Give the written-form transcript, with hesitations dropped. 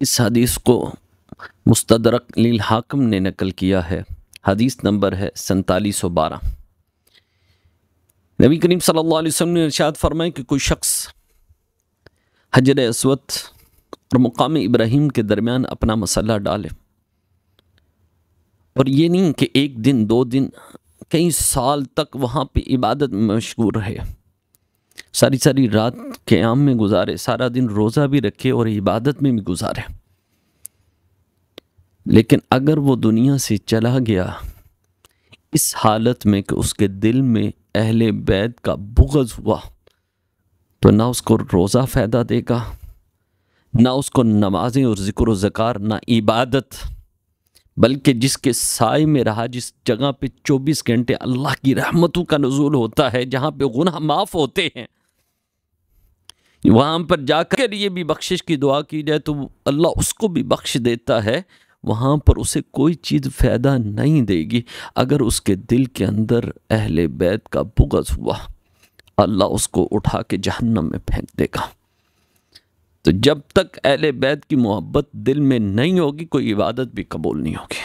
इस हदीस को मुस्तदरक लिल हाकिम ने नकल किया है। हदीस नंबर है 4712। नबी करीम सल्लल्लाहु अलैहि वसल्लम ने इरशाद फरमाया कि कोई शख्स हजर अस्वद और मुकाम इब्राहिम के दरमियान अपना मसल्ला डाले, और ये नहीं कि एक दिन दो दिन, कई साल तक वहाँ पे इबादत में मशगूल रहे, सारी सारी रात क़याम में गुजारे, सारा दिन रोज़ा भी रखे और इबादत में भी गुजारे, लेकिन अगर वो दुनिया से चला गया इस हालत में कि उसके दिल में अहले बैत का बुग़्ज़ हुआ, तो ना उसको रोज़ा फ़ायदा देगा, ना उसको नमाजें और ज़िक्र ज़कार, ना इबादत, बल्कि जिसके साए में रहा, जिस जगह पे 24 घंटे अल्लाह की रहमतों का नुज़ूल होता है, जहाँ पे गुनाह माफ़ होते हैं, वहाँ पर जाकर ये भी बख्शिश की दुआ की जाए तो अल्लाह उसको भी बख्श देता है। वहाँ पर उसे कोई चीज़ फ़ायदा नहीं देगी। अगर उसके दिल के अंदर अहले बैत का बुग़्ज़ हुआ, अल्लाह उसको उठा के जहन्नम में फेंक देगा। तो जब तक अहले बैत की मोहब्बत दिल में नहीं होगी, कोई इबादत भी कबूल नहीं होगी।